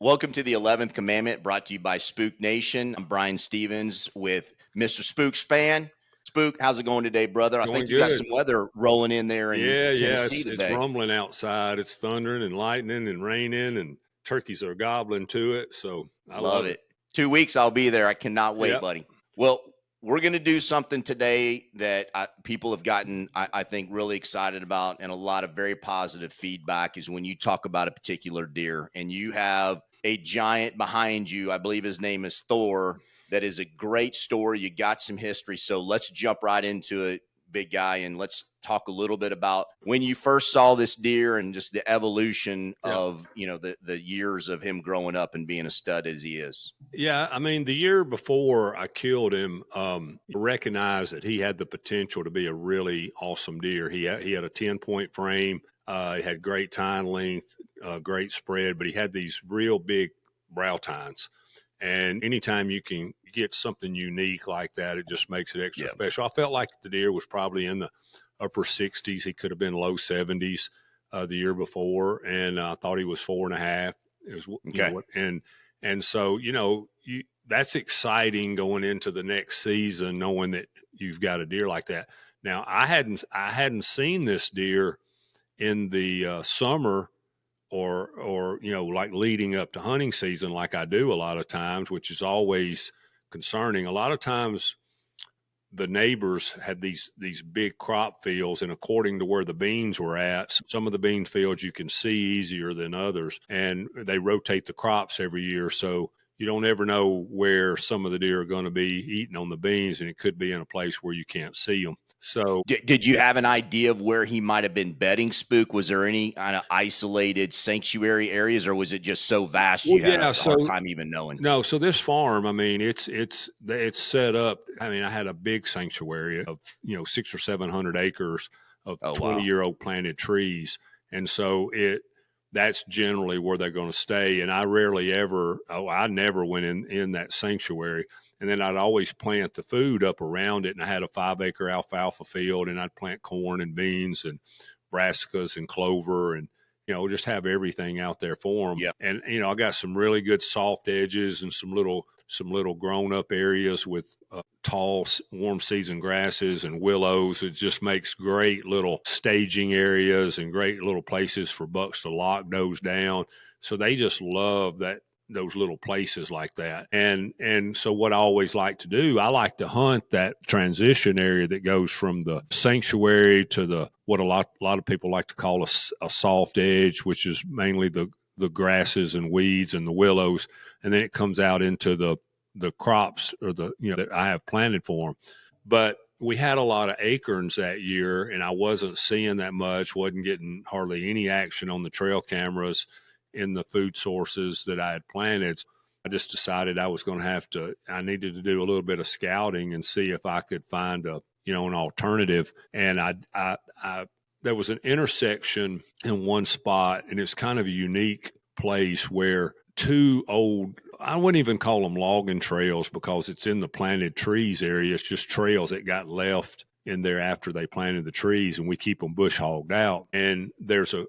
Welcome to the 11th Commandment, brought to you by Spook Nation. I'm Brian Stevens with Mr. Spook Spann. Spook, how's it going today, brother? I Going think you got good. some weather rolling in there in Yeah, Tennessee it's today. rumbling outside. It's thundering and lightning and raining, and turkeys are gobbling to it. So I Love love it. it. 2 weeks, I'll be there. I cannot wait, Yep. buddy. Well, we're going to do something today that people have gotten, I think, really excited about, and a lot of very positive feedback is when you talk about a particular deer and you have a giant behind you. I believe his name is Thor. That is a great story. You got some history. So let's jump right into it, big guy, and let's talk a little bit about when you first saw this deer and just the evolution Yep. of, the years of him growing up and being a stud as he is. Yeah, I mean, the year before I killed him, recognized that he had the potential to be a really awesome deer. He had a 10-point frame. He had great tine length, great spread, but he had these real big brow tines. And anytime you can get something unique like that, it just makes it extra Yeah. special. I felt like the deer was probably in the upper 60s. He could have been low 70s the year before, and I thought he was 4.5. It was, Okay. and so that's exciting going into the next season, knowing that you've got a deer like that. Now I hadn't seen this deer in the summer or like leading up to hunting season like I do a lot of times, which is always concerning. A lot of times the neighbors had these big crop fields, and according to where the beans were at, some of the bean fields you can see easier than others, and they rotate the crops every year, so you don't ever know where some of the deer are going to be eating on the beans, and it could be in a place where you can't see them. So Did you have an idea of where he might have been bedding, Spook? Was there any kind of isolated sanctuary areas, or was it just so vast well, you had a yeah, hard so time even knowing? no, so this farm, I mean, it's set up. I mean, I had a big sanctuary of 600 or 700 acres of Oh, wow. 20-year-old planted trees, and so that's generally where they're going to stay. And I never went in that sanctuary. And then I'd always plant the food up around it, and I had a 5-acre alfalfa field, and I'd plant corn and beans and brassicas and clover and just have everything out there for them. Yeah. And I got some really good soft edges and some little grown up areas with tall warm season grasses and willows. It just makes great little staging areas and great little places for bucks to lock those down. So they just love those little places like that. And so what I always like to do, I like to hunt that transition area that goes from the sanctuary to what a lot of people like to call a soft edge, which is mainly the grasses and weeds and the willows, and then it comes out into the crops or that I have planted for them. But we had a lot of acorns that year, and I wasn't seeing that much, wasn't getting hardly any action on the trail cameras in the food sources that I had planted. I just decided I needed to do a little bit of scouting and see if I could find an alternative. And there was an intersection in one spot, and it's kind of a unique place where two old, I wouldn't even call them logging trails because it's in the planted trees area. It's just trails that got left in there after they planted the trees, and we keep them bush hogged out. And there's a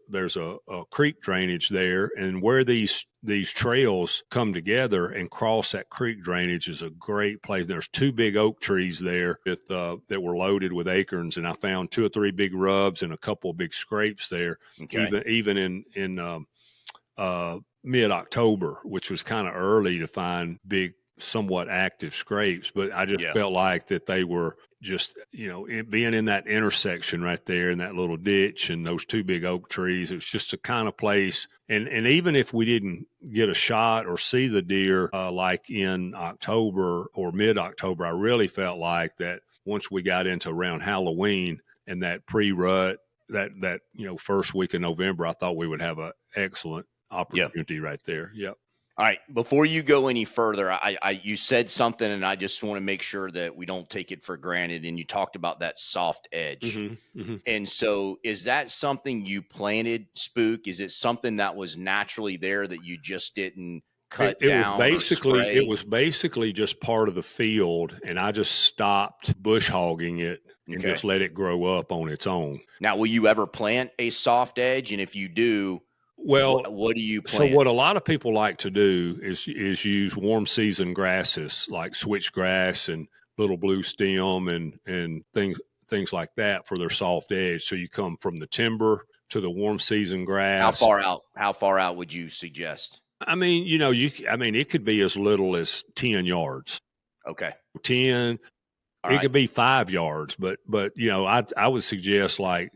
creek drainage there, and where these trails come together and cross that creek drainage is a great place. There's 2 big oak trees there that were loaded with acorns, and I found 2 or 3 big rubs and a couple of big scrapes there. Okay. Even in mid-October, which was kind of early to find big, somewhat active scrapes, but I just Yeah. felt like that they were just, being in that intersection right there in that little ditch and those 2 big oak trees. It was just a kind of place. And even if we didn't get a shot or see the deer like in October or mid-October, I really felt like that once we got into around Halloween and that pre-rut, that first week of November, I thought we would have an excellent opportunity right there. Yep. All right. Before you go any further, you said something, and I just want to make sure that we don't take it for granted. And you talked about that soft edge. Mm-hmm, mm-hmm. And so is that something you planted, Spook? Is it something that was naturally there that you just didn't cut down or spray? It was basically just part of the field, and I just stopped bush hogging it and Okay. just let it grow up on its own. Now, will you ever plant a soft edge? And if you do, Well, What do you so plant? what a lot of people like to do is use warm season grasses like switchgrass and little blue stem and things like that for their soft edge. So you come from the timber to the warm season How grass. far out? How far out would you suggest? I mean, I mean, it could be as little as 10 yards. Okay. 10, All it right. could be 5 yards, but I would suggest like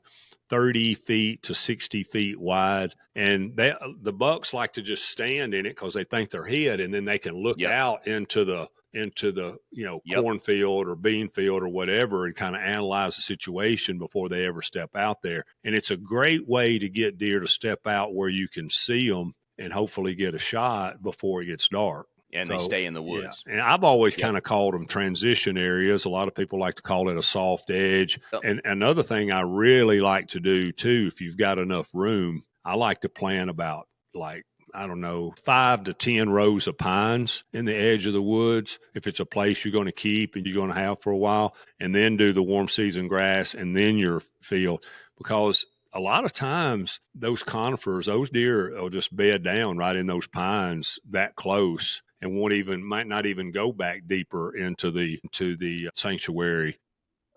30 feet to 60 feet wide. And the bucks like to just stand in it because they think they're hid, and then they can look Yep. out into the Yep. cornfield or bean field or whatever and kind of analyze the situation before they ever step out there. And it's a great way to get deer to step out where you can see them and hopefully get a shot before it gets dark. And they So, stay in the yeah. woods. And I've always Yep. kind of called them transition areas. A lot of people like to call it a soft edge. Yep. And another thing I really like to do too, if you've got enough room, I like to plant about like, I don't know, 5 to 10 rows of pines in the edge of the woods. If it's a place you're going to keep and you're going to have for a while, and then do the warm season grass and then your field, because a lot of times those conifers, those deer will just bed down right in those pines that close and might not even go back deeper into the sanctuary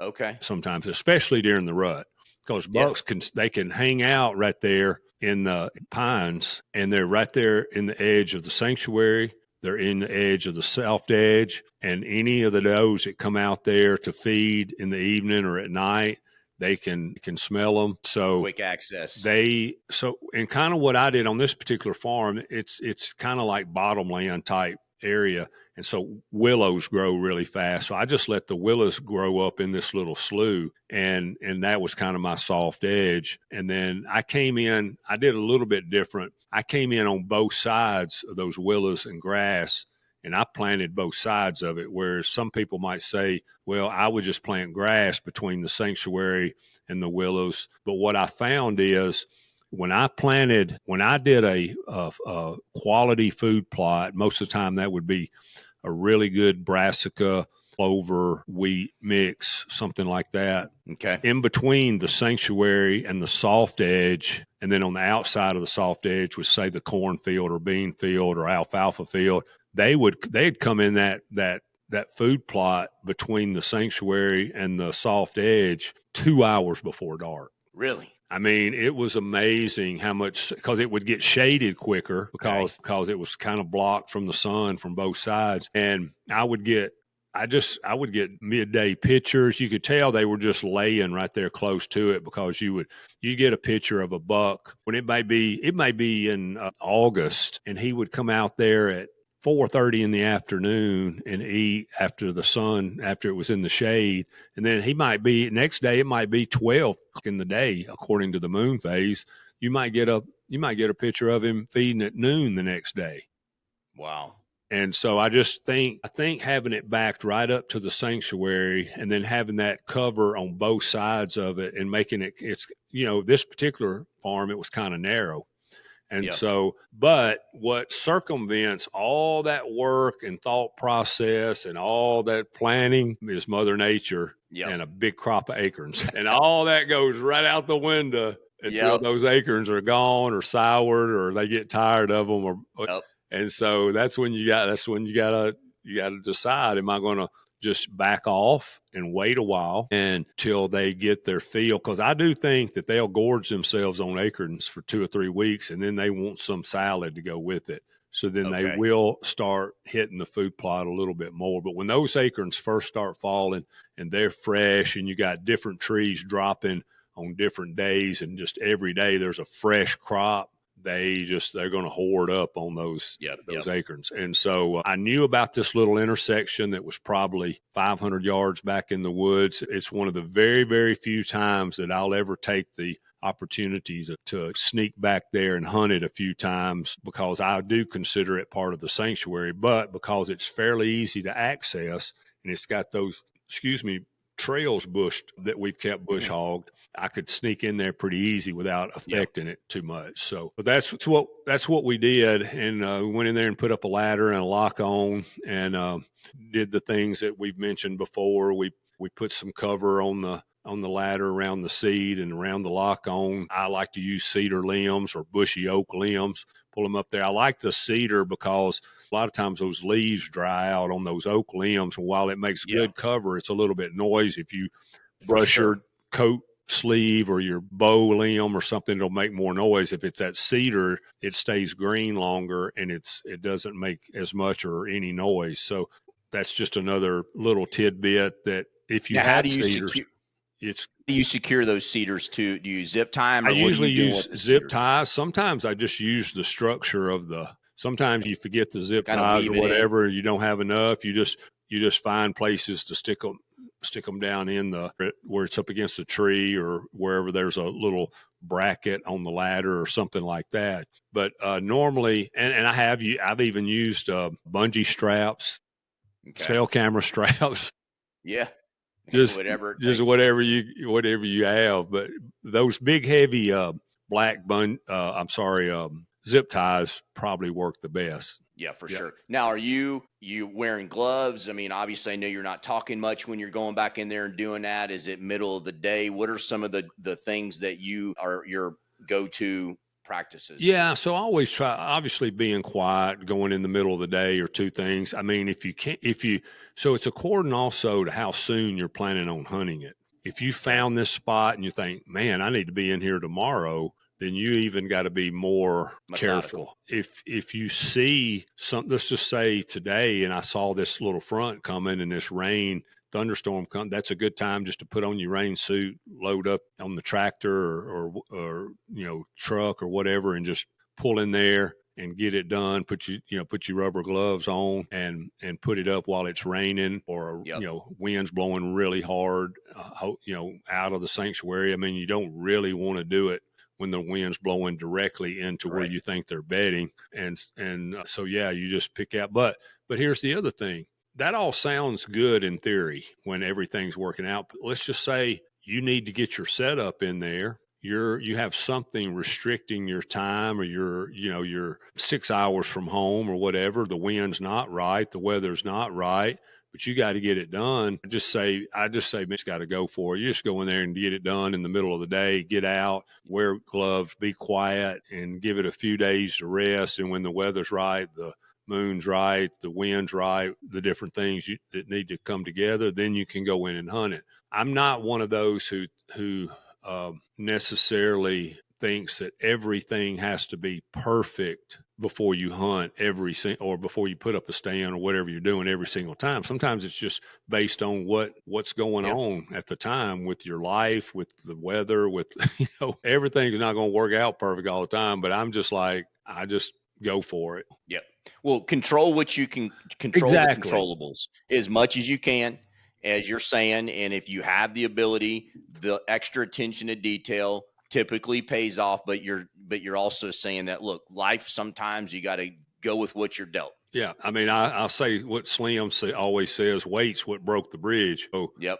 Okay. sometimes, especially during the rut, because Yeah. bucks can hang out right there in the pines, and they're right there in the edge of the sanctuary. They're in the edge of the soft edge, and any of the does that come out there to feed in the evening or at night, they can smell them. So Quick access. and kind of what I did on this particular farm, it's kind of like bottomland type area, and so willows grow really fast. So I just let the willows grow up in this little slough, and that was kind of my soft edge. And then I did a little bit different. I came in on both sides of those willows and grass, and I planted both sides of it. Whereas some people might say, well, I would just plant grass between the sanctuary and the willows. But what I found is when I did a quality food plot, most of the time that would be a really good brassica, clover, wheat mix, something like that. Okay. In between the sanctuary and the soft edge, and then on the outside of the soft edge was say the cornfield or bean field or alfalfa field, they'd come in that food plot between the sanctuary and the soft edge 2 hours before dark. Really? I mean, it was amazing how much, because it would get shaded quicker because it was kind of blocked from the sun from both sides. And I would get midday pictures. You could tell they were just laying right there close to it, because you get a picture of a buck when it may be in August, and he would come out there at 4:30 in the afternoon and eat after it was in the shade. And then next day, it might be 12 in the day, according to the moon phase. You might get a picture of him feeding at noon the next day. Wow. And so I think having it backed right up to the sanctuary, and then having that cover on both sides of it, and making this particular farm, it was kind of narrow. And Yep. so, but what circumvents all that work and thought process and all that planning is Mother Nature Yep. and a big crop of acorns. And all that goes right out the window until Yep. those acorns are gone or soured or they get tired of them. Yep. And so that's when you gotta decide, am I going to just back off and wait a while until they get their feel? Because I do think that they'll gorge themselves on acorns for 2 or 3 weeks, and then they want some salad to go with it. So then they Okay. will start hitting the food plot a little bit more. But when those acorns first start falling and they're fresh, and you got different trees dropping on different days, and just every day there's a fresh crop, they're going to hoard up on those acorns. And so I knew about this little intersection that was probably 500 yards back in the woods. It's one of the very, very few times that I'll ever take the opportunity to sneak back there and hunt it a few times, because I do consider it part of the sanctuary, but because it's fairly easy to access, and it's got those, trails bushed that we've kept bush hogged, I could sneak in there pretty easy without affecting it too much. So, but that's what we did, and we went in there and put up a ladder and a lock on, and did the things that we've mentioned before. We put some cover on on the ladder around the seat and around the lock on. I like to use cedar limbs or bushy oak limbs, pull them up there. I like the cedar because a lot of times those leaves dry out on those oak limbs. And while it makes Yeah, good cover, it's a little bit noisy. If you for brush sure. your coat sleeve or your bow limb or something, it'll make more noise. If it's that cedar, it stays green longer and it doesn't make as much or any noise. So that's just another little tidbit that if you Now, how have do you cedars, secure? it's Do you secure those cedars too? Do you zip tie 'em, I or what are you usually doing use with the zip cedars? ties. Sometimes I just use the structure of sometimes you forget the zip Kind of ties weave or it in. whatever, you don't have enough. You just find places to stick them down in where it's up against a tree or wherever there's a little bracket on the ladder or something like that. But normally, and I've even used bungee straps, Okay. cell camera straps, Yeah. just Whatever it just takes. whatever you have. But those big heavy zip ties probably work the best. Yeah, for Yeah. sure. Now, are you wearing gloves? I mean, obviously, I know you're not talking much when you're going back in there and doing that. Is it middle of the day? What are some of the things that you are your go-to practices? Yeah, so I always try, obviously, being quiet, going in the middle of the day or two things. I mean, so it's according also to how soon you're planning on hunting it. If you Okay. found this spot and you think, man, I need to be in here tomorrow, then you even got to be more Methodical. careful. If you see something, let's just say today, and I saw this little front coming and this rain, thunderstorm come, that's a good time just to put on your rain suit, load up on the tractor or truck or whatever, and just pull in there and get it done. Put your rubber gloves on and put it up while it's raining or Yep. winds blowing really hard. Out of the sanctuary. I mean, you don't really want to do it when the wind's blowing directly into where Right. you think they're bedding, so yeah, you just pick out. But here's the other thing, that all sounds good in theory when everything's working out. But let's just say you need to get your setup in there. You have something restricting your time, or you're 6 hours from home or whatever. The wind's not right, the weather's not right, but you got to get it done. I just say, man, it's got to go for it. You just go in there and get it done in the middle of the day. Get out, wear gloves, be quiet, and give it a few days to rest. And when the weather's right, the moon's right, the wind's right, the different things that need to come together, then you can go in and hunt it. I'm not one of those who necessarily thinks that everything has to be perfect before you hunt or before you put up a stand or whatever you're doing every single time. Sometimes it's just based on what's going Yeah. on at the time with your life, with the weather, with everything's not going to work out perfect all the time. But I'm just like, I just go for it. Yep. Well, control what you can control, the Exactly. controllables as much as you can, as you're saying. And if you have the ability, the extra attention to detail typically pays off. But you're also saying that, look, life, sometimes you got to go with what you're dealt. Yeah, I mean, I'll say what always says: "Wait's what broke the bridge." So, Yep.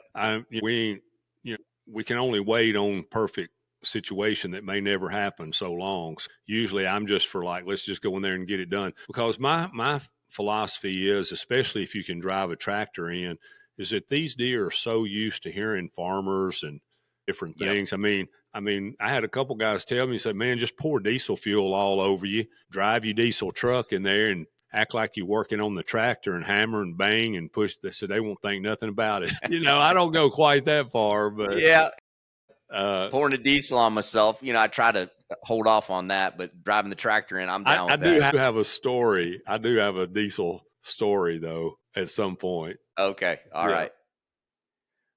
we ain't, we can only wait on perfect situation that may never happen so long. So usually, I'm just for like, let's just go in there and get it done, because my philosophy is, especially if you can drive a tractor in, is that these deer are so used to hearing farmers and different Yep. things. I mean, I had a couple guys tell me, said, "Man, just pour diesel fuel all over you, drive your diesel truck in there, and act like you're working on the tractor and hammer and bang and push." They said they won't think nothing about it. I don't go quite that far, but Yeah. uh, Pouring a diesel on myself. I try to hold off on that, but driving the tractor in, I'm down I with do that. have a story. I do have a diesel story though at some point. Okay. All Yeah. right.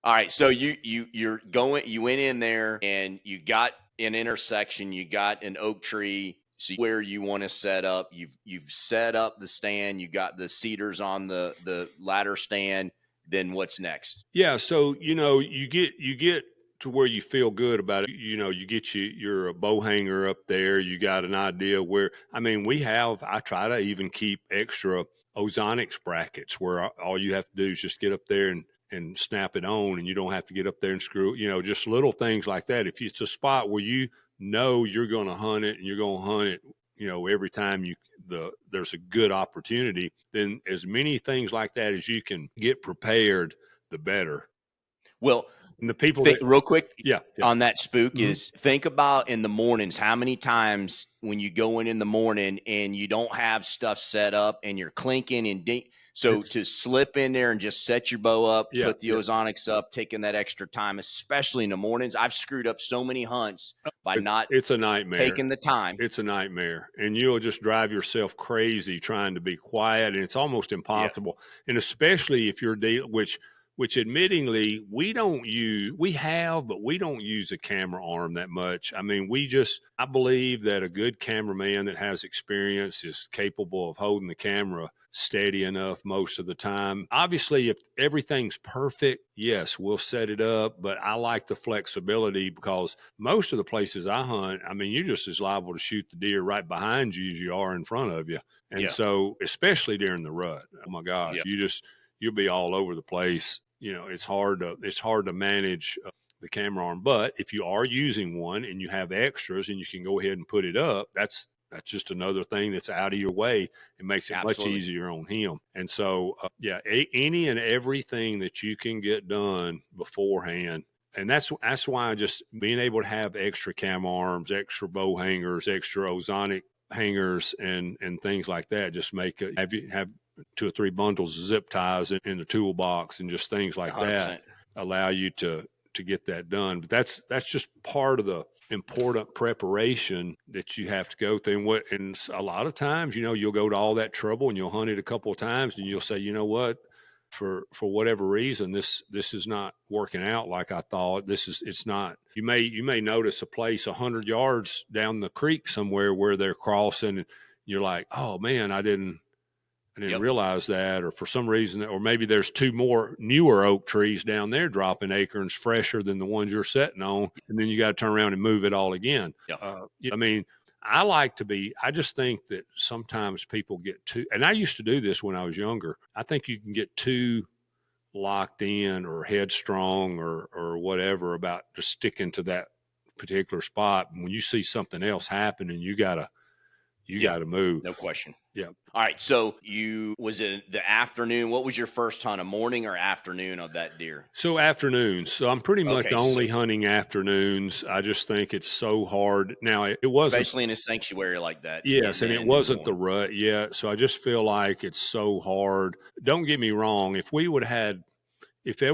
All right, so you went in there and you got an intersection, you got an oak tree, so where you want to set up. You've set up the stand, you got the cedars on the ladder stand. Then what's next? Yeah, so you get to where you feel good about it. You get your bow hanger up there. You got an idea where. I mean, I try to even keep extra ozonics brackets where all you have to do is just get up there and snap it on, and you don't have to get up there and screw. Just little things like that. If it's a spot where you're going to hunt it and you're going to hunt it, every time there's a good opportunity, then as many things like that as you can get prepared, the better. Well, And the people Think that, real quick yeah, yeah. on that, Spook, Mhm. is think about in the mornings how many times when you go in the morning and you don't have stuff set up and you're clinking and ding. So It's, to slip in there and just set your bow up, yeah, put the yeah. ozonics up, taking that extra time, especially in the mornings. I've screwed up so many hunts by not It's a nightmare. taking the time. It's a nightmare, and you'll just drive yourself crazy trying to be quiet, and it's almost Yeah. impossible. And especially if you're which admittingly we have, but we don't use a camera arm that much. I mean, I believe that a good cameraman that has experience is capable of holding the camera steady enough most of the time. Obviously, if everything's perfect, yes, we'll set it up, but I like the flexibility because most of the places I hunt, I mean, you're just as liable to shoot the deer right behind you as you are in front of you. And Yeah. so, especially during the rut, oh my gosh, Yeah. you'll be all over the place. It's hard to manage the camera arm. But if you are using one and you have extras and you can go ahead and put it up, that's just another thing that's out of your way. It makes it much Absolutely. easier on him. And so, any and everything that you can get done beforehand. And that's why just being able to have extra cam arms, extra bow hangers, extra ozonic hangers, and things like that just make it have 2 or 3 bundles of zip ties in the toolbox and just things like that 100%. allow you to get that done. But that's just part of the important preparation that you have to go through. And a lot of times, you'll go to all that trouble and you'll hunt it a couple of times and you'll say, you know what, for whatever reason, this is not working out like I thought. It's not. You may notice a place 100 yards down the creek somewhere where they're crossing, and you're like, oh man, I didn't Yep. realize that, or for some reason, or maybe there's 2 more newer oak trees down there dropping acorns fresher than the ones you're sitting on, and then you got to turn around and move it all again. Yep. I mean, I just think that sometimes people get too, and I used to do this when I was younger. I think you can get too locked in or headstrong or whatever about just sticking to that particular spot. And when you see something else happening, you gotta Yeah. move. No question. Yeah. All right. So was it the afternoon? What was your first hunt, a morning or afternoon of that deer? So afternoons. So I'm pretty much Okay. only So hunting afternoons. I just think it's so hard. Now it wasn't. especially in a sanctuary like that, Yes, getting and it in the wasn't the morning. rut yet. So I just feel like it's so hard. Don't get me wrong. If there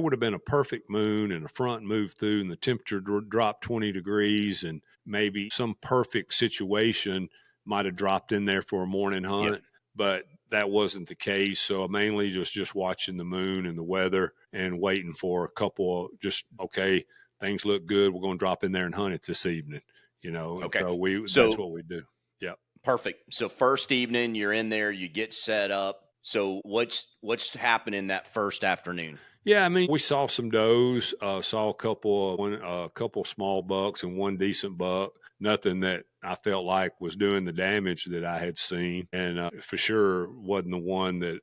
would have been a perfect moon and a front moved through and the temperature dropped 20 degrees and maybe some perfect situation might have dropped in there for a morning Yep. hunt, but that wasn't the case. So I mainly just watching the moon and the weather and waiting for a couple of okay, things look good. We're going to drop in there and hunt it this evening, and Okay. so that's So what we do. Yeah. perfect. So first evening, you're in there, you get set up. So what's happening that first afternoon? Yeah, I mean, we saw some does, saw a couple small bucks and one decent buck. Nothing that I felt like was doing the damage that I had seen, and for sure wasn't the one that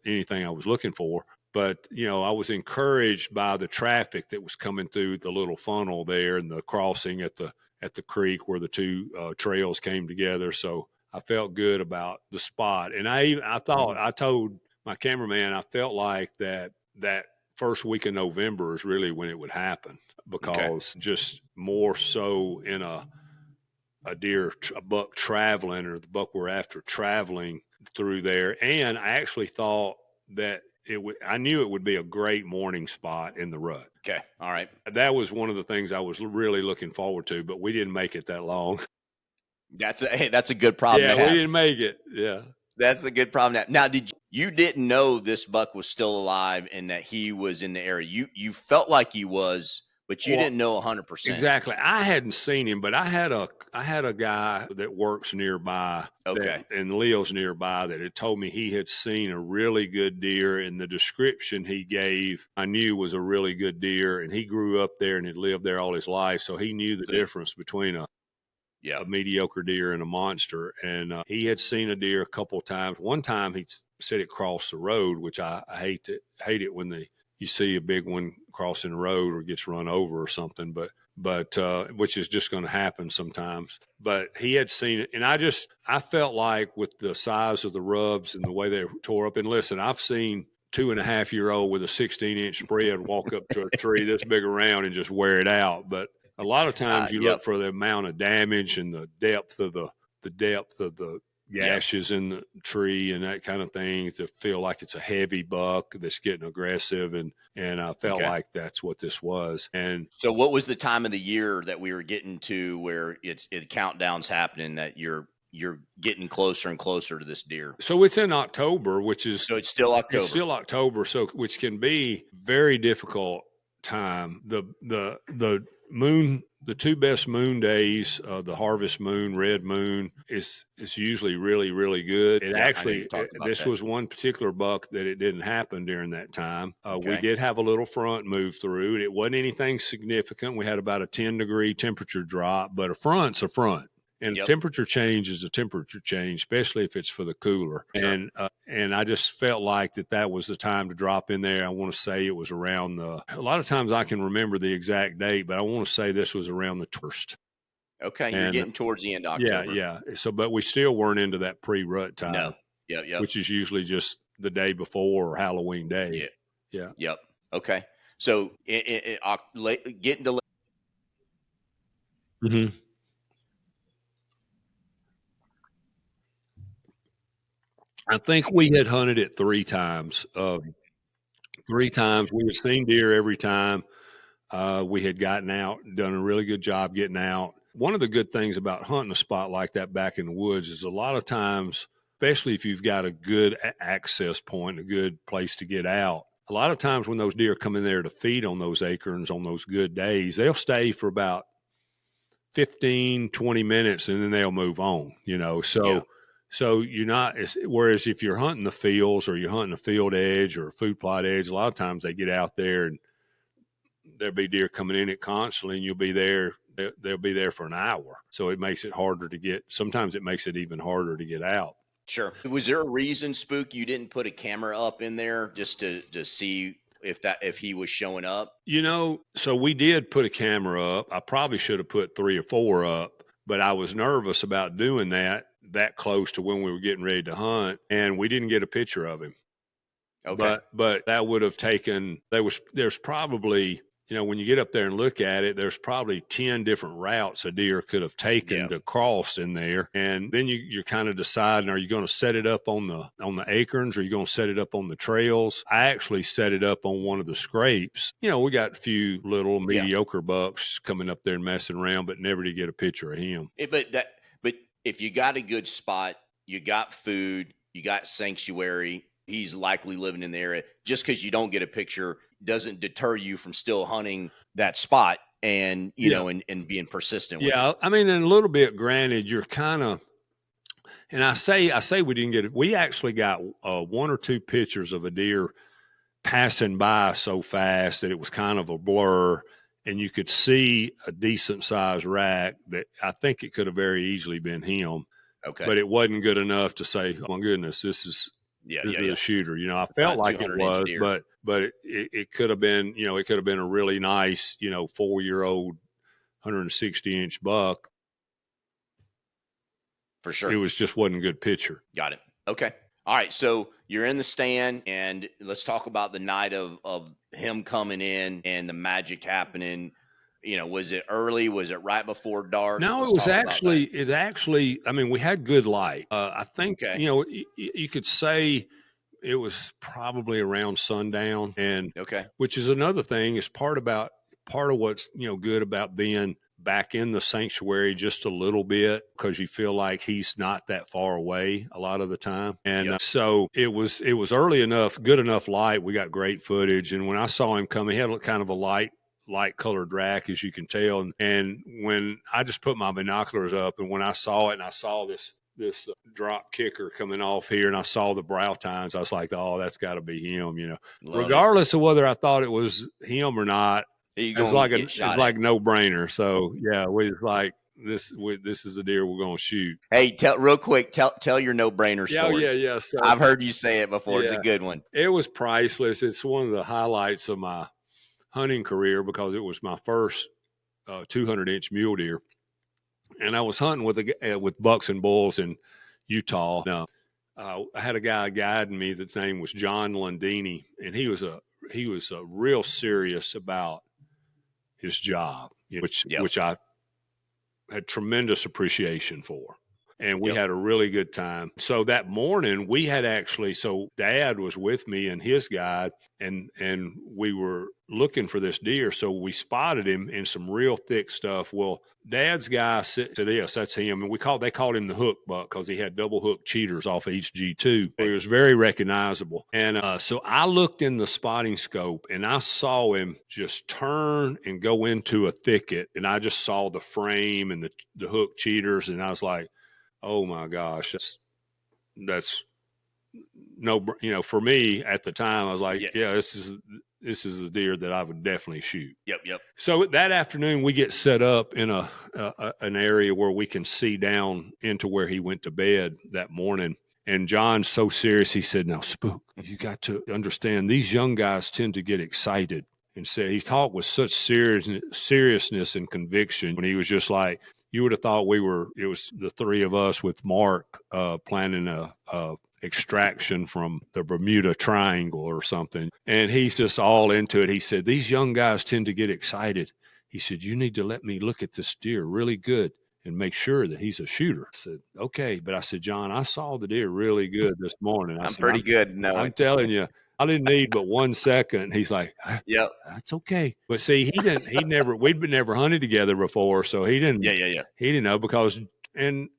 anything I was looking for. But I was encouraged by the traffic that was coming through the little funnel there and the crossing at the creek where the 2 trails came together. So I felt good about the spot, and I thought Mhm. I told my cameraman I felt like that first week of November is really when it would happen Okay. because just more so in a buck traveling or the buck we're after traveling through there. And I actually thought that I knew it would be a great morning spot in the rut. Okay. All right. That was one of the things I was really looking forward to, but we didn't make it that long. That's a good problem Yeah, to we have. didn't make it. Yeah. That's a good problem. Now, did you didn't know this buck was still alive and that he was in the area? You felt like he was, but you Well, didn't know 100%. exactly. I hadn't seen him, but I had a guy that works nearby Okay. and lives nearby that had told me he had seen a really good deer, and the description he gave I knew was a really good deer, and he grew up there and had lived there all his life, so he knew the So, difference between yeah. a mediocre deer and a monster. And he had seen a deer a couple of times. One time he said it crossed the road, which I hate it when you see a big one crossing the road or gets run over or something, but which is just going to happen sometimes. But he had seen it, and I felt like with the size of the rubs and the way they tore up. And listen, I've seen 2.5-year-old with a 16-inch spread walk up to a tree this big around and just wear it out. But a lot of times you Yep. look for the amount of damage and the depth of the Yep. gashes in the tree and that kind of thing to feel like it's a heavy buck that's getting aggressive. And I felt Okay. like that's what this was. And So what was the time of the year that we were getting to where countdown's happening that you're getting closer and closer to this deer? so it's in October, which is So it's still October. It's still October, so which can be very difficult time. The moon, the two best moon days, the harvest moon, red moon, is usually really, really good. It Yeah, I know you actually, talked about this that. was one particular buck that it didn't happen during that time. We Okay. did have a little front move through. It wasn't anything significant. We had about a 10-degree temperature drop, but a front's a front. And Yep. temperature change is a temperature change, especially if it's for the cooler. Sure. And I just felt like that was the time to drop in there. I want to say it was around a lot of times I can remember the exact date, but I want to say this was around the 1st. Okay, you're And getting towards the end of yeah, October. yeah. So, but we still weren't into that pre-rut No. time, Yep. Yep. which is usually just the day before or Halloween day. Yeah. Yeah. Yep. Okay. So getting to Mm-hmm. I think we had hunted it 3 times. 3 times. We had seen deer every time. We had gotten out, done a really good job getting out. One of the good things about hunting a spot like that back in the woods is a lot of times, especially if you've got a good access point, a good place to get out, a lot of times when those deer come in there to feed on those acorns on those good days, they'll stay for about 15, 20 minutes and then they'll move on, yeah. So you're not, whereas if you're hunting the fields or you're hunting a field edge or a food plot edge, a lot of times they get out there and there'll be deer coming in it constantly and you'll be there. They'll be there for an hour. So it makes it harder to get, sometimes it makes it even harder to get out. Sure. Was there a reason, Spook, you didn't put a camera up in there just to see if he was showing up? So we did put a camera up. I probably should have put 3 or 4 up, but I was nervous about doing that close to when we were getting ready to hunt, and we didn't get a picture of him. Okay. But that would have taken, there's probably, when you get up there and look at it, there's probably 10 different routes a deer could have taken Yeah. to cross in there. And then you're kind of deciding, are you going to set it up on the acorns or are you going to set it up on the trails? I actually set it up on one of the scrapes. We got a few little Yeah. mediocre bucks coming up there and messing around, but never to get a picture of him. But if you got a good spot, you got food, you got sanctuary, he's likely living in the area. Just because you don't get a picture doesn't deter you from still hunting that spot and and being persistent with it. I mean, in a little bit, granted, you're kind of, and I say we didn't get it. We actually got 1 or 2 pictures of a deer passing by so fast that it was kind of a blur, and you could see a decent sized rack that I think it could have very easily been him. Okay. But it wasn't good enough to say, "Oh my goodness, this is a shooter." I felt like it 200-inch was, deer. but it could have been, it could have been a really nice, 4-year-old, 160-inch buck. For sure. It was just wasn't a good picture. Got it. Okay. All right. So you're in the stand, and let's talk about the night of him coming in and the magic happening. Was it early? Was it right before dark? No, Let's talk about that. I mean, we had good light. I think, Okay. you could say it was probably around sundown, and Okay. which is another thing is part of what's, good about being back in the sanctuary just a little bit, because you feel like he's not that far away a lot of the time. And Yep. so it was early enough, good enough light. We got great footage. And when I saw him coming, he had kind of a light colored rack, as you can tell. And when I just put my binoculars up, and when I saw it and I saw this drop kicker coming off here, and I saw the brow tines, I was like, oh, that's got to be him, Love regardless of whether I thought it was him or not. it. It's like no brainer. So yeah, we was like, this is the deer we're going to shoot. Hey, real quick, tell your no brainer story. Yeah. So I've heard you say it before. It's a yeah, good one. it was priceless. It's one of the highlights of my hunting career because it was my first 200-inch mule deer, and I was hunting with bucks and bulls in Utah. I had a guy guiding me that's name was John Lundini, and he was real serious about his job, Yep. which I had tremendous appreciation for. And we Yep. had a really good time. So that morning we had actually, so Dad was with me and his guide, and we were looking for this deer. So we spotted him in some real thick stuff. Well, Dad's guy said to this, that's him. And they called him the hook buck because he had double hook cheaters off of each G2. So he was very recognizable. And so I looked in the spotting scope and I saw him just turn and go into a thicket. And I just saw the frame and the hook cheaters. And I was like, oh my gosh, that's no, for me at the time, I was like, yeah, this is a deer that I would definitely shoot. Yep. So that afternoon we get set up in an area where we can see down into where he went to bed that morning. And John's so serious. He said, now, Spook, you got to understand these young guys tend to get excited. And said he talked with such seriousness and conviction when he was just like, you would have thought it was the three of us with Mark planning a extraction from the Bermuda Triangle or something. And he's just all into it. He said, these young guys tend to get excited. He said, you need to let me look at this deer really good and make sure that he's a shooter. I said, okay. But I said, John, I saw the deer really good this morning. I'm pretty good knowing. I'm telling you, I didn't need but 1 second. He's like, yep, that's okay. But see, we'd been never hunted together before. So he didn't, yeah. He didn't know and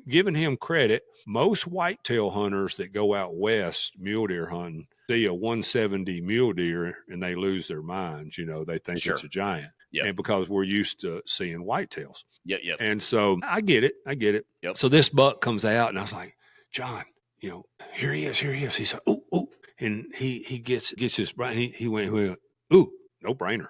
giving him credit, most whitetail hunters that go out west mule deer hunting see a 170 mule deer and they lose their minds. They think it's a giant. Yep. And because we're used to seeing whitetails. Yep. And so I get it. Yep. So this buck comes out and I was like, John, here he is. He's like, oh. And he gets his brain. He went, ooh, no brainer.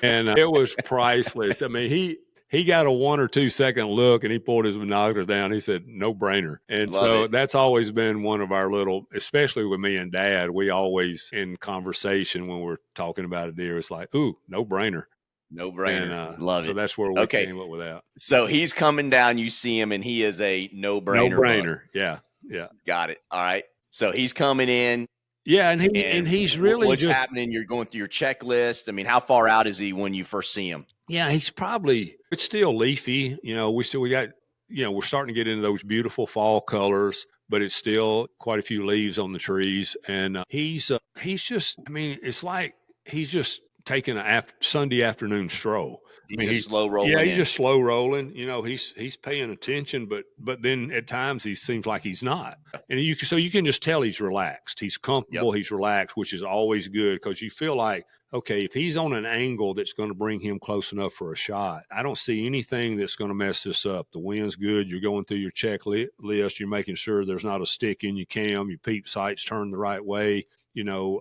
And it was priceless. I mean, he got a 1 or 2 second look and he pulled his binoculars down. He said, no brainer. And that's always been one of our little, especially with me and Dad, we always in conversation when we're talking about a deer, it's like, ooh, no brainer. No brainer. And, Love it. So that's where we came up with that. So he's coming down, you see him, and he is a no brainer. No brainer. Yeah. Got it. All right. So he's coming in. Yeah, and he's really what's happening? You're going through your checklist. I mean, how far out is he when you first see him? Yeah, it's still leafy. We got, we're starting to get into those beautiful fall colors, but it's still quite a few leaves on the trees. And he's just, I mean, it's like he's just taking a Sunday afternoon stroll. He's slow rolling. Yeah, he's just slow rolling. He's paying attention, but then at times he seems like he's not. And you can just tell he's relaxed. He's comfortable. He's relaxed, which is always good because you feel like, okay, if he's on an angle that's going to bring him close enough for a shot, I don't see anything that's going to mess this up. The wind's good. You're going through your checklist. You're making sure there's not a stick in your cam. Your peep sights turned the right way.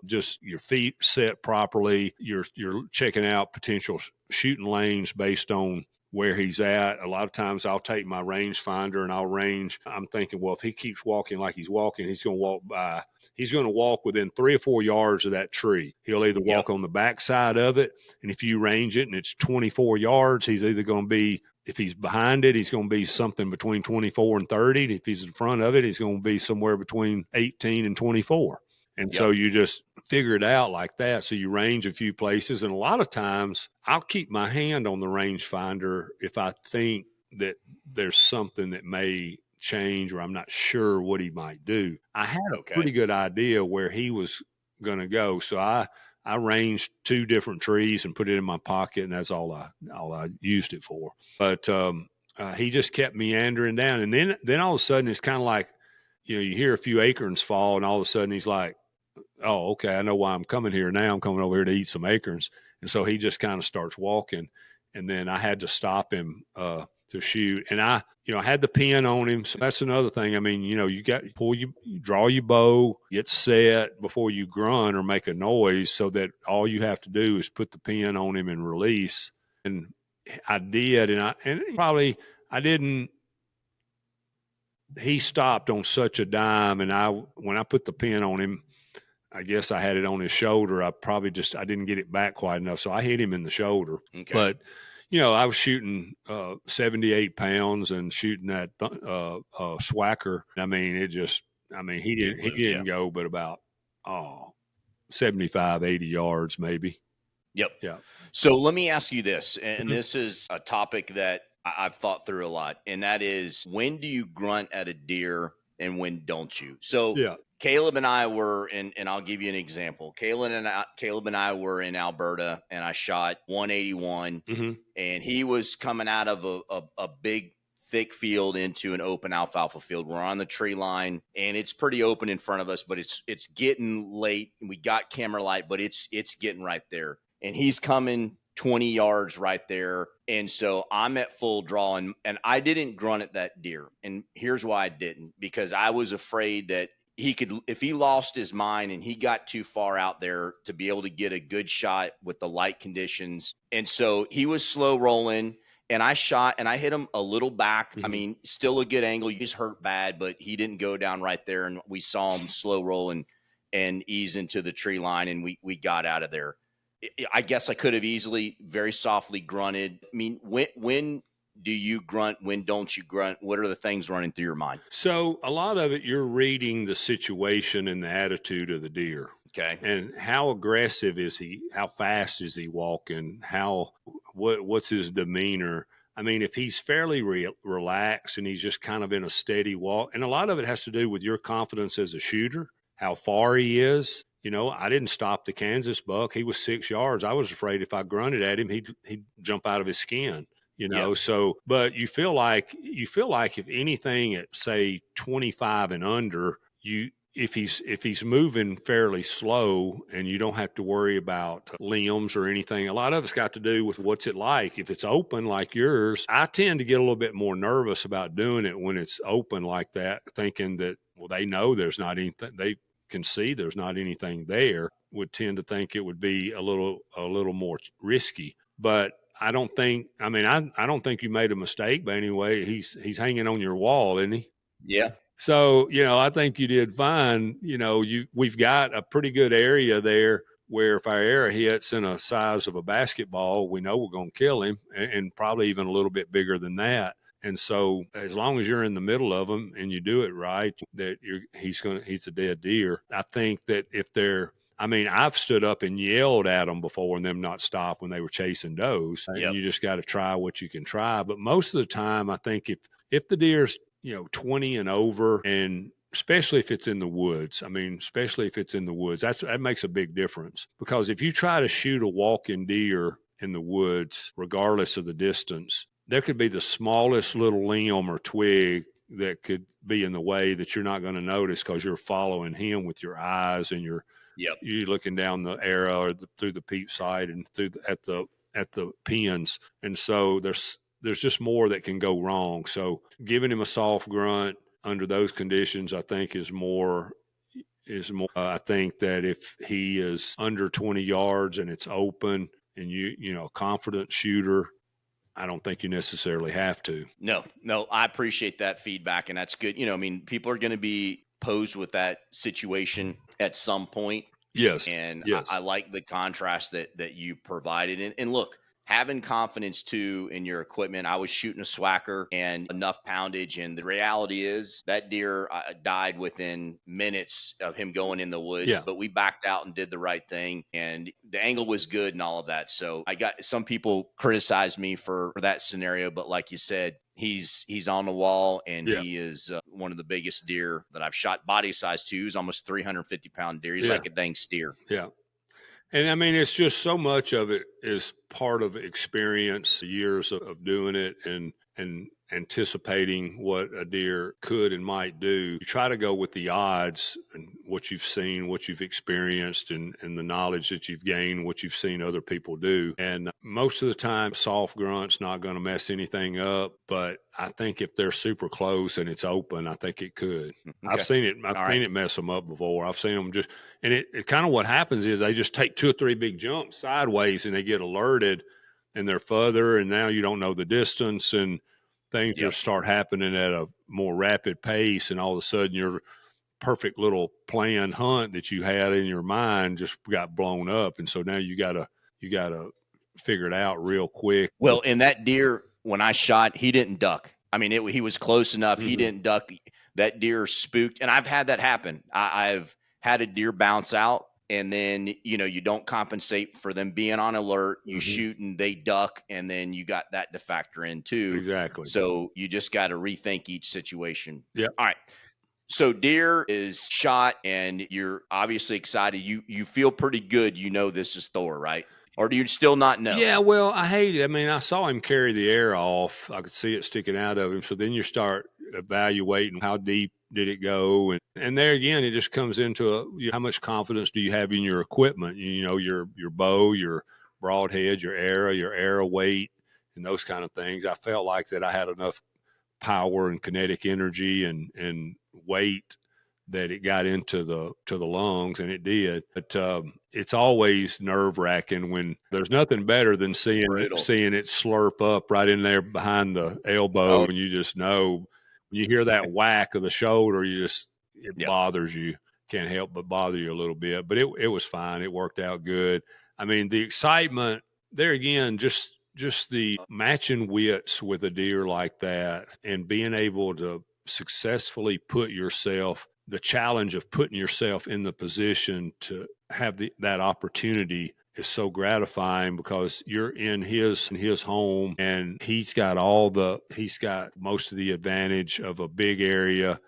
Just your feet set properly. You're checking out potential shooting lanes based on where he's at. A lot of times I'll take my range finder and I'll range. I'm thinking, well, if he keeps walking like he's walking, he's going to walk within 3 or 4 yards of that tree. He'll either walk on the back side of it. And if you range it and it's 24 yards, he's either going to be, if he's behind it, he's going to be something between 24 and 30. If he's in front of it, he's going to be somewhere between 18 and 24. And so you just figure it out like that. So you range a few places. And a lot of times I'll keep my hand on the range finder if I think that there's something that may change or I'm not sure what he might do. I had a pretty good idea where he was going to go. So I ranged 2 different trees and put it in my pocket. And that's all I used it for. But he just kept meandering down. And then all of a sudden it's kind of like, you hear a few acorns fall and all of a sudden he's like, oh, okay, I know why I'm coming here now. I'm coming over here to eat some acorns. And so he just kind of starts walking. And then I had to stop him to shoot. And I had the pin on him. So that's another thing. I mean, you draw your bow, get set before you grunt or make a noise so that all you have to do is put the pin on him and release. And I did. He stopped on such a dime. And when I put the pin on him, I guess I had it on his shoulder. I didn't get it back quite enough. So I hit him in the shoulder. Okay. But, I was shooting 78 pounds and shooting that swacker. I mean, he didn't go but about, oh, 75, 80 yards maybe. Yep. Yeah. So let me ask you this, and Mhm. this is a topic that I've thought through a lot, and that is, when do you grunt at a deer and when don't you? So Yeah. Caleb and I were in, and I'll give you an example. Caleb and I were in Alberta, and I shot 181, Hmm. and he was coming out of a big thick field into an open alfalfa field. We're on the tree line, and it's pretty open in front of us, but it's getting late. We got camera light, but it's getting right there, and he's coming 20 yards right there. And so I'm at full draw, and I didn't grunt at that deer. And here's why I didn't, because I was afraid that he could, if he lost his mind and he got too far out there to be able to get a good shot with the light conditions. And so he was slow rolling, and I shot and I hit him a little back. I Hmm. mean, still a good angle. He's hurt bad, but he didn't go down right there. And we saw him slow rolling and ease into the tree line, and we got out of there. I guess I could have easily very softly grunted. I mean, when do you grunt? When don't you grunt? What are the things running through your mind? So a lot of it, you're reading the situation and the attitude of the deer. Okay. And how aggressive is he? How fast is he walking? What's his demeanor? I mean, if he's fairly relaxed and he's just kind of in a steady walk, and a lot of it has to do with your confidence as a shooter, how far he is. I didn't stop the Kansas buck. He was 6 yards. I was afraid if I grunted at him, he'd jump out of his skin. Yep. So, but you feel like if anything at say 25 and under, if he's moving fairly slow and you don't have to worry about limbs or anything, a lot of it's got to do with what's it like. If it's open like yours, I tend to get a little bit more nervous about doing it when it's open like that, thinking that, well, they know there's not anything, they can see there's not anything there. Would tend to think it would be a little more risky. But I don't think, I don't think you made a mistake, but anyway, he's hanging on your wall, isn't he? Yeah. So, I think you did fine. We've got a pretty good area there where if our arrow hits in a size of a basketball, we know we're going to kill him, and probably even a little bit bigger than that. And so, as long as you're in the middle of them and you do it right, that he's a dead deer. I think that I've stood up and yelled at them before and them not stop when they were chasing does, and Yep. you just got to try what you can try. But most of the time, I think if the deer's 20 and over, and especially if it's in the woods. Especially if it's in the woods, that makes a big difference, because if you try to shoot a walking deer in the woods, regardless of the distance, there could be the smallest little limb or twig that could be in the way that you're not going to notice because you're following him with your eyes, and Yep. you're looking down the arrow or through the peep sight and at the pins. And so there's just more that can go wrong. So giving him a soft grunt under those conditions, I think is more. I think that if he is under 20 yards and it's open and a confident shooter, I don't think you necessarily have to. No, I appreciate that feedback, and that's good. I mean, people are going to be posed with that situation at some point, Yes. and I Yes. like the contrast that you provided. And look, having confidence too in your equipment. I was shooting a swacker and enough poundage, and the reality is that deer died within minutes of him going in the woods. Yeah. But we backed out and did the right thing, and the angle was good and all of that. So I got some people criticized me for that scenario, but like you said, he's on the wall, and Yeah. he is one of the biggest deer that I've shot body size to. He's almost 350-pound deer. He's Yeah. like a dang steer. Yeah. And it's just so much of it is part of experience, years of doing it, and anticipating what a deer could and might do. You try to go with the odds and what you've seen, what you've experienced, and the knowledge that you've gained, what you've seen other people do. And most of the time, soft grunt's not going to mess anything up. But I think if they're super close and it's open, I think it could. I've Okay. seen it. I've All right. seen it mess them up before. I've seen them just, and it kind of what happens is they just take 2 or 3 big jumps sideways and they get alerted, and they're further, and now you don't know the distance, and things Yep. just start happening at a more rapid pace, and all of a sudden your perfect little planned hunt that you had in your mind just got blown up, and so now you gotta figure it out real quick. Well, in that deer, when I shot, he didn't duck. I mean, he was close enough. He didn't duck. That deer spooked, and I've had that happen. I've had a deer bounce out, and then you don't compensate for them being on alert. You shoot, and they duck, and then you got that to factor in too. Exactly. So you just got to rethink each situation. Yeah. All right. So deer is shot, and you're obviously excited. You feel pretty good. This is Thor, right? Or do you still not know? Yeah, well, I hate it. I mean, I saw him carry the air off. I could see it sticking out of him. So then you start evaluating how deep did it go, and there again, it just comes into how much confidence do you have in your equipment? Your bow, your broadhead, your arrow weight, and those kind of things. I felt like that I had enough power and kinetic energy and weight that it got into the lungs, and it did. But it's always nerve wracking when there's nothing better than seeing it slurp up right in there behind the elbow, and you just know when you hear that whack of the shoulder, it bothers you. Can't help but bother you a little bit. But it was fine. It worked out good. I mean, the excitement there again, just the matching wits with a deer like that and being able to successfully the challenge of putting yourself in the position to have that opportunity is so gratifying because you're in his home, and he's got most of the advantage of a big area,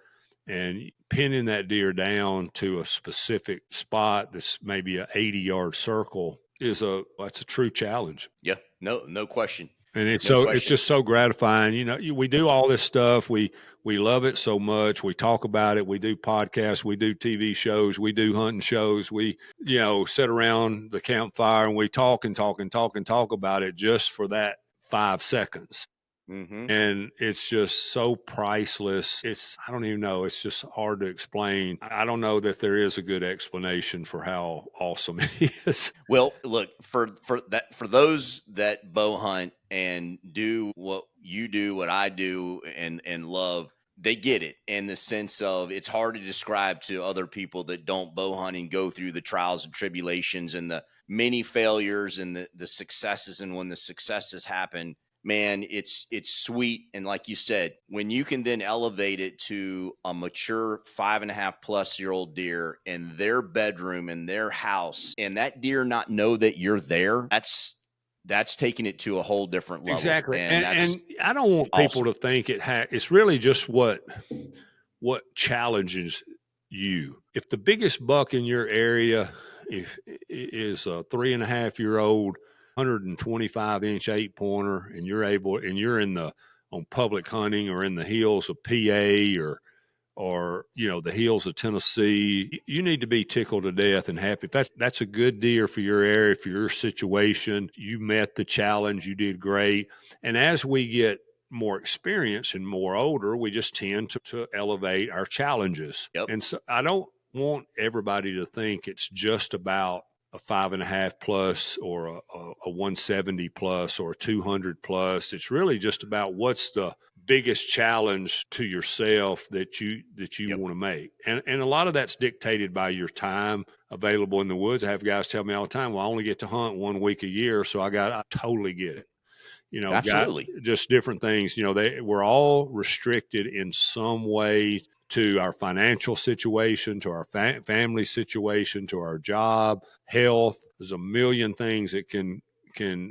and pinning that deer down to a specific spot that's maybe a 80-yard circle that's a true challenge. Yeah, no question. And it's just so gratifying. We do all this stuff. We love it so much. We talk about it. We do podcasts. We do TV shows. We do hunting shows. We, sit around the campfire and we talk and talk and talk and talk about it just for that 5 seconds. And it's just so priceless. I don't even know. It's just hard to explain. I don't know that there is a good explanation for how awesome it is. Well, look, for those that bow hunt and do what you do, what I do, and love, they get it in the sense of it's hard to describe to other people that don't bow hunt and go through the trials and tribulations and the many failures and the successes. And when the successes happen, man, it's sweet. And like you said, when you can then elevate it to a mature 5.5+ year old deer in their bedroom, in their house, and that deer not know that you're there, that's taking it to a whole different level. Exactly. And I don't want people to think it's really just what challenges you. If the biggest buck in your area is a 3.5-year-old 125-inch 8-pointer, and you're on public hunting or in the hills of PA or the hills of Tennessee, you need to be tickled to death and happy. If that's a good deer for your area, for your situation. You met the challenge. You did great. And as we get more experience and more older, we just tend to elevate our challenges. Yep. And so I don't want everybody to think it's just about a 5.5 plus or a 170 plus or 200 plus. It's really just about what's the biggest challenge to yourself that you want to make. And a lot of that's dictated by your time available in the woods. I have guys tell me all the time, well, I only get to hunt 1 week a year. So I totally get it. Absolutely. Just different things, we're all restricted in some way to our financial situation, to our family situation, to our job, health. There's a million things that can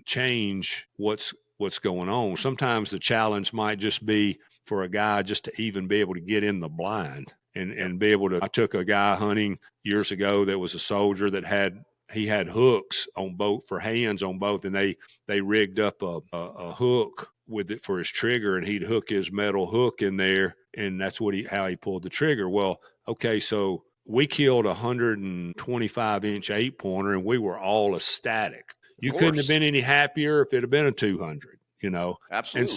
change what's going on. Sometimes the challenge might just be for a guy just to even be able to get in the blind and be able to. I took a guy hunting years ago that was a soldier that had hooks on both for hands on both, and they rigged up a hook with it for his trigger, and he'd hook his metal hook in there, and that's how he pulled the trigger. Well, okay, so we killed a 125-inch 8-pointer, and we were all ecstatic. You couldn't have been any happier if it had been a 200, Absolutely. And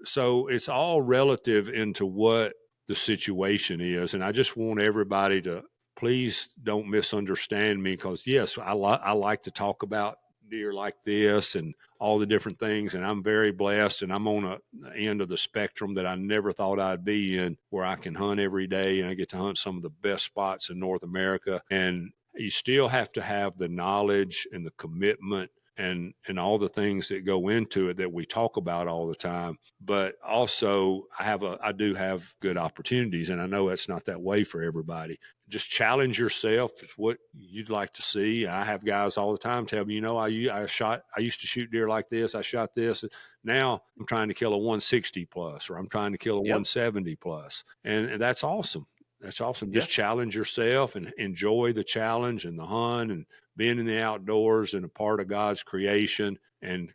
so it's all relative into what the situation is, and I just want everybody to please don't misunderstand me, because yes, I like to talk about deer like this and all the different things, and I'm very blessed, and I'm on the end of the spectrum that I never thought I'd be in, where I can hunt every day and I get to hunt some of the best spots in North America. And you still have to have the knowledge and the commitment and all the things that go into it that we talk about all the time. But also I do have good opportunities, and I know it's not that way for everybody. Just challenge yourself. It's what you'd like to see. I have guys all the time tell me, I used to shoot deer like this. I shot this. Now I'm trying to kill a 160 plus, or I'm trying to kill a Yep. 170 plus. And that's awesome. That's awesome. Yeah. Just challenge yourself and enjoy the challenge and the hunt and being in the outdoors and a part of God's creation. And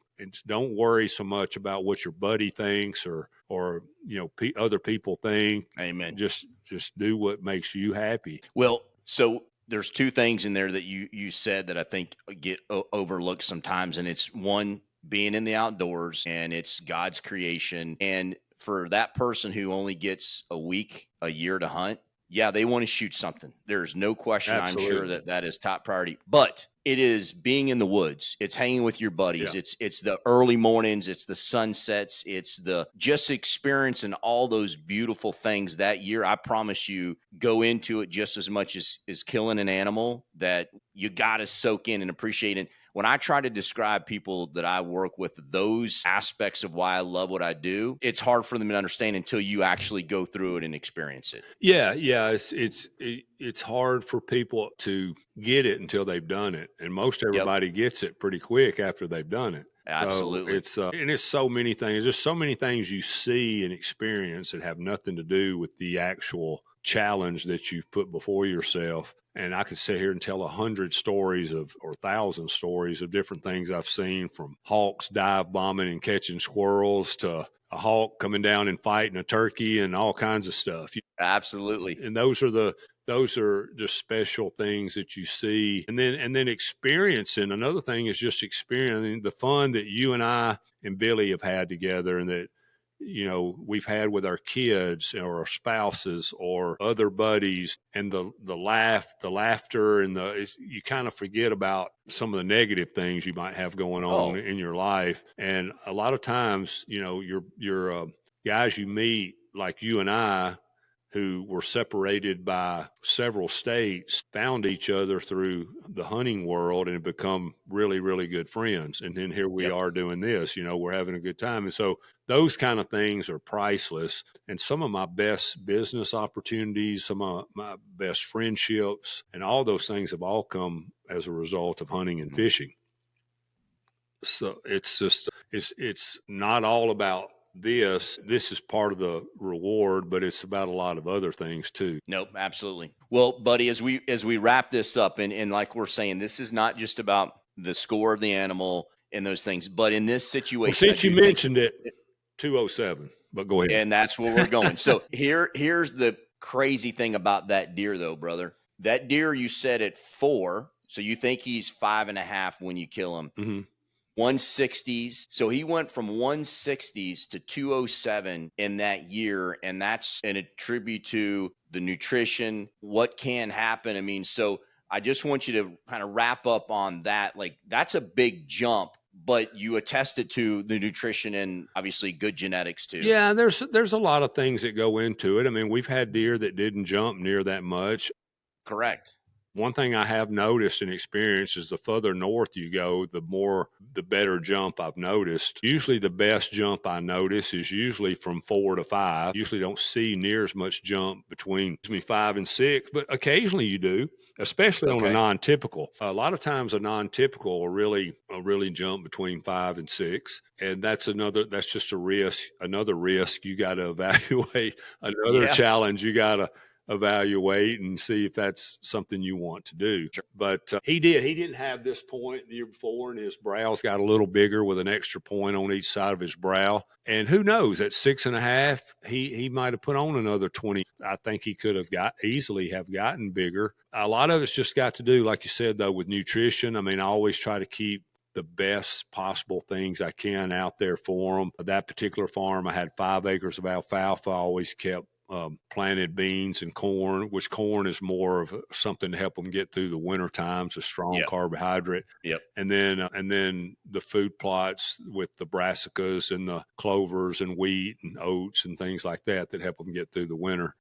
don't worry so much about what your buddy thinks or other people think. Amen. Just do what makes you happy. Well, so there's two things in there that you said that I think get overlooked sometimes, and it's one, being in the outdoors, and it's God's creation. And for that person who only gets a week, a year to hunt, yeah, they want to shoot something. There's no question. I'm sure Absolutely. that is top priority, but it is being in the woods. It's hanging with your buddies. Yeah. It's the early mornings. It's the sunsets. It's the just experiencing all those beautiful things that year. I promise you, go into it just as much as killing an animal that you got to soak in and appreciate it. When I try to describe people that I work with, those aspects of why I love what I do, it's hard for them to understand until you actually go through it and experience it. Yeah, it's hard for people to get it until they've done it, and most Yep, everybody gets it pretty quick after they've done it. So absolutely. it's so many things. There's so many things you see and experience that have nothing to do with the actual challenge that you've put before yourself. And I could sit here and tell 100 stories or 1,000 stories of different things I've seen, from hawks dive bombing and catching squirrels to a hawk coming down and fighting a turkey and all kinds of stuff. Absolutely. And those are just special things that you see. And then experiencing. Another thing is just experiencing the fun that you and I and Billy have had together, and that we've had with our kids or our spouses or other buddies, and the laughter, and you kind of forget about some of the negative things you might have going on Oh, in your life. And a lot of times, your guys you meet, like you and I, who were separated by several states, found each other through the hunting world and have become really, really good friends. And then here we yep. are doing this, we're having a good time. And so those kind of things are priceless. And some of my best business opportunities, some of my best friendships, and all those things have all come as a result of hunting and fishing. So it's just, it's not all about this. This is part of the reward, but it's about a lot of other things too. Nope, absolutely. Well, buddy, as we wrap this up, and like we're saying, this is not just about the score of the animal and those things, but in this Well, situation, I since you do think, mentioned it, 207, but go ahead. and that's where we're going. So here's the crazy thing about that deer, though, brother. That deer you said at 4, so you think he's 5.5 when you kill him. Mm-hmm. 160s. So he went from 160s to 207 in that year. And that's an attribute to the nutrition, what can happen. I mean, so I just want you to kind of wrap up on that. Like, that's a big jump, but you attested to the nutrition and obviously good genetics too. Yeah, there's a lot of things that go into it. I mean, we've had deer that didn't jump near that much. Correct. One thing I have noticed and experienced is the further north you go, the better jump I've noticed. Usually the best jump I notice is usually from 4 to 5. Usually don't see near as much jump between 5 and 6, but occasionally you do, especially on a Okay. non-typical. A lot of times a non-typical will really jump between 5 and 6. And that's just another risk you got to evaluate, another Yeah. challenge you got to evaluate and see if that's something you want to do. Sure. But he didn't have this point the year before, and his brows got a little bigger with an extra point on each side of his brow. And who knows, at 6.5, he might have put on another 20. I think he could have easily have gotten bigger. A lot of it's just got to do, like you said, though, with nutrition. I mean, I always try to keep the best possible things I can out there for them. That particular farm, I had 5 acres of alfalfa. I always kept planted beans and corn, which corn is more of something to help them get through the winter times, a strong Yep. carbohydrate. Yep. And then the food plots with the brassicas and the clovers and wheat and oats and things like that help them get through the winter.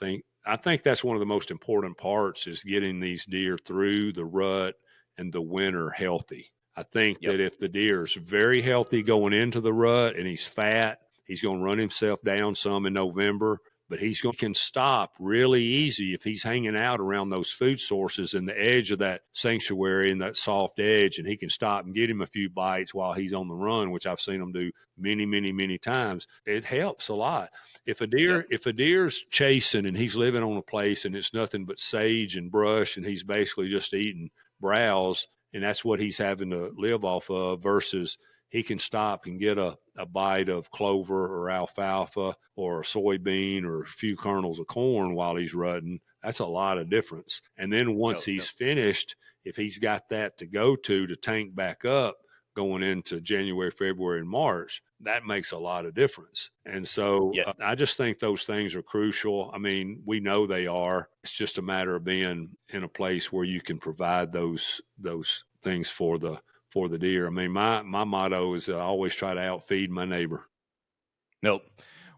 I think that's one of the most important parts, is getting these deer through the rut and the winter healthy. I think Yep. that if the deer is very healthy going into the rut and he's fat, he's going to run himself down some in November, but can stop really easy if he's hanging out around those food sources in the edge of that sanctuary and that soft edge, and he can stop and get him a few bites while he's on the run, which I've seen him do many, many, many times. It helps a lot. If Yep. a deer's chasing and he's living on a place and it's nothing but sage and brush and he's basically just eating browse, and that's what he's having to live off of, versus he can stop and get a bite of clover or alfalfa or a soybean or a few kernels of corn while he's rutting. That's a lot of difference. And then once Yep. he's finished, if he's got that to go to tank back up going into January, February, and March, that makes a lot of difference. And so Yep. I just think those things are crucial. I mean, we know they are. It's just a matter of being in a place where you can provide those things for the deer. I mean, my motto is I always try to outfeed my neighbor. Nope.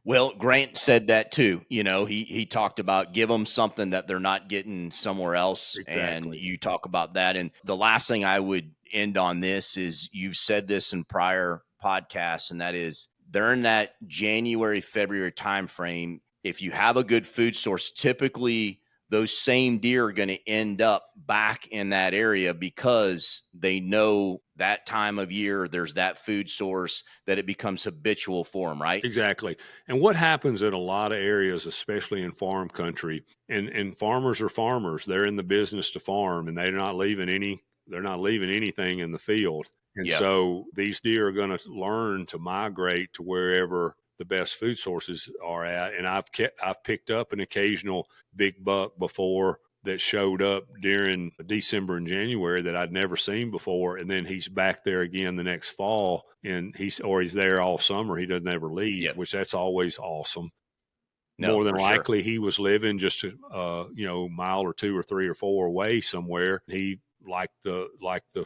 Well, Grant said that too. You know, he talked about give them something that they're not getting somewhere else, and Exactly. you talk about that. And the last thing I would end on this is you've said this in prior podcasts, and that is during that January February timeframe. If you have a good food source, typically those same deer are going to end up back in that area because they know that time of year there's that food source that it becomes habitual for them, right? Exactly. And what happens in a lot of areas, especially in farm country, and farmers are farmers. They're in the business to farm, and they're not leaving anything in the field. And Yep. so these deer are going to learn to migrate to wherever the best food sources are at. And I've picked up an occasional big buck before that showed up during December and January that I'd never seen before, and then he's back there again the next fall, and he's there all summer. He doesn't ever leave, Yep. which that's always awesome. No, More than for sure. likely, he was living just a mile or two or three or four away somewhere. He liked the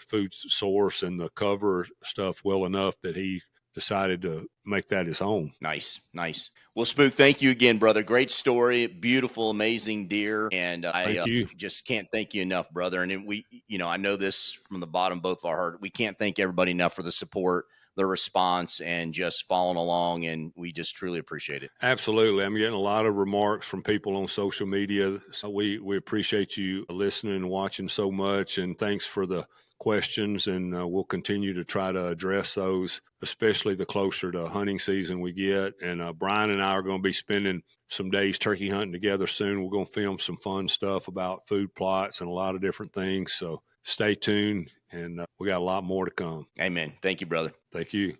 food source and the cover stuff well enough that he decided to make that his home. Nice, nice. Well, Spook, thank you again, brother. Great story, beautiful, amazing deer, and I Thank you. just can't thank you enough, brother. And then I know this from the bottom of both of our heart. We can't thank everybody enough for the support, the response, and just following along. And we just truly appreciate it. Absolutely. I'm getting a lot of remarks from people on social media. So we appreciate you listening and watching so much. And thanks for the questions. And we'll continue to try to address those, especially the closer to hunting season we get. And Brian and I are going to be spending some days turkey hunting together soon. We're going to film some fun stuff about food plots and a lot of different things. So stay tuned. And we got a lot more to come. Amen. Thank you, brother. Thank you.